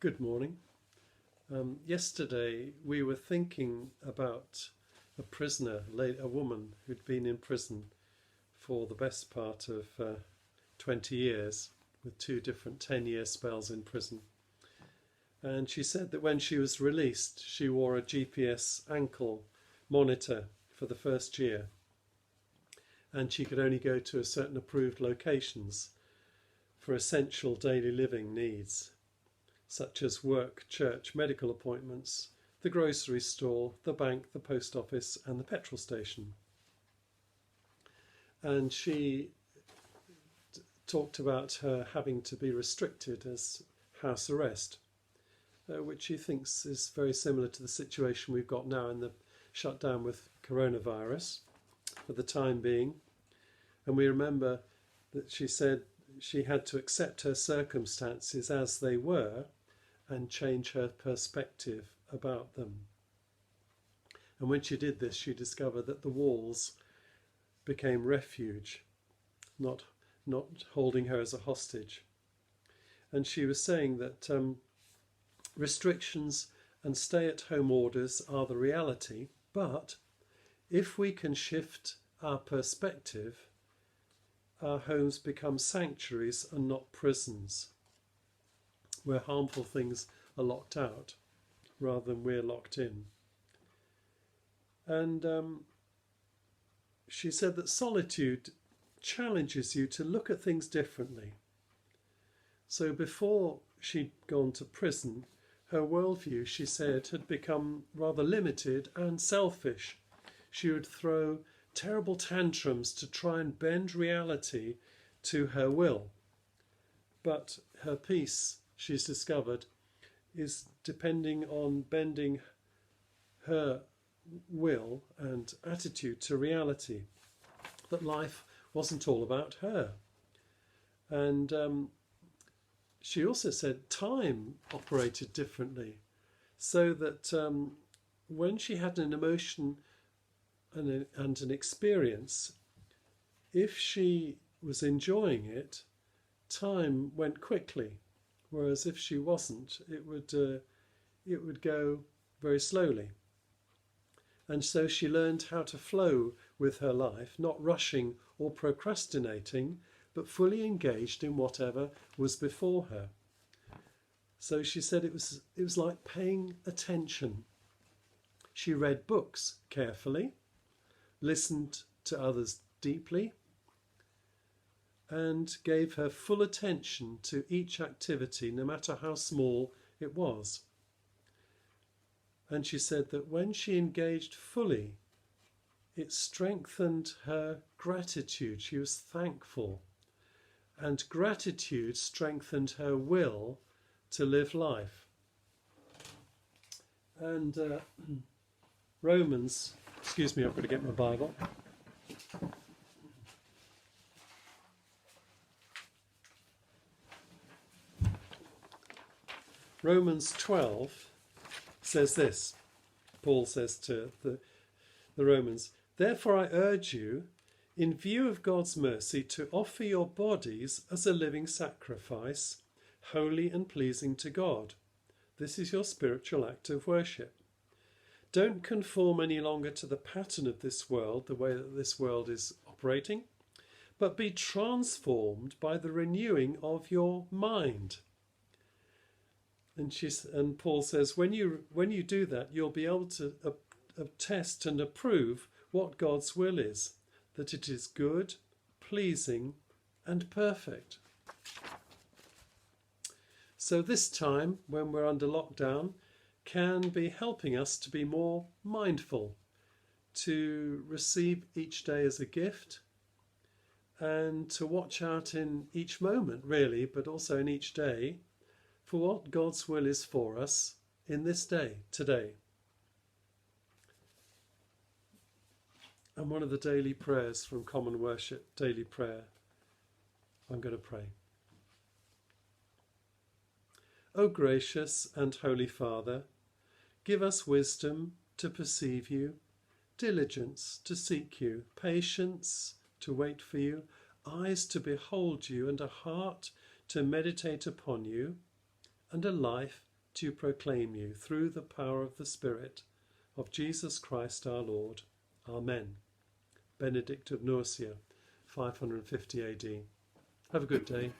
Good morning. Yesterday we were thinking about a prisoner, a woman who'd been in prison for the best part of 20 years with two different 10-year spells in prison. And she said that when she was released, she wore a GPS ankle monitor for the first year. And she could only go to a certain approved locations for essential daily living needs, such as work, church, medical appointments, the grocery store, the bank, the post office, and the petrol station. And she talked about her having to be restricted as house arrest, which she thinks is very similar to the situation we've got now in the shutdown with coronavirus for the time being. And we remember that she said she had to accept her circumstances as they were and change her perspective about them. And when she did this, she discovered that the walls became refuge, not holding her as a hostage. And she was saying that restrictions and stay-at-home orders are the reality, but if we can shift our perspective, our homes become sanctuaries and not prisons, where harmful things are locked out rather than we're locked in. And she said that solitude challenges you to look at things differently. So before she'd gone to prison, her worldview, she said, had become rather limited and selfish. She would throw terrible tantrums to try and bend reality to her will. But her peace, she's discovered, is depending on bending her will and attitude to reality, that life wasn't all about her. And she also said time operated differently, so that when she had an emotion and an experience, if she was enjoying it, time went quickly, whereas if she wasn't, it would go very slowly. And so she learned how to flow with her life, not rushing or procrastinating, but fully engaged in whatever was before her. So she said it was like paying attention. She read books carefully, listened to others deeply, and gave her full attention to each activity, no matter how small it was. And she said that when she engaged fully, it strengthened her gratitude. She was thankful. And gratitude strengthened her will to live life. And Romans, excuse me, I've got to get my Bible. Romans 12 says this. Paul says to the Romans, "Therefore I urge you, in view of God's mercy, to offer your bodies as a living sacrifice, holy and pleasing to God. This is your spiritual act of worship. Don't conform any longer to the pattern of this world, the way that this world is operating, but be transformed by the renewing of your mind." And Paul says, when you do that, you'll be able to test and approve what God's will is, that it is good, pleasing, and perfect. So this time, when we're under lockdown, can be helping us to be more mindful, to receive each day as a gift, and to watch out in each moment, really, but also in each day, for what God's will is for us in this day, today. And one of the daily prayers from Common Worship, daily prayer, I'm going to pray. O gracious and holy Father, give us wisdom to perceive you, diligence to seek you, patience to wait for you, eyes to behold you, and a heart to meditate upon you, and a life to proclaim you through the power of the Spirit of Jesus Christ our Lord. Amen. Benedict of Nursia, 550 AD. Have a good day.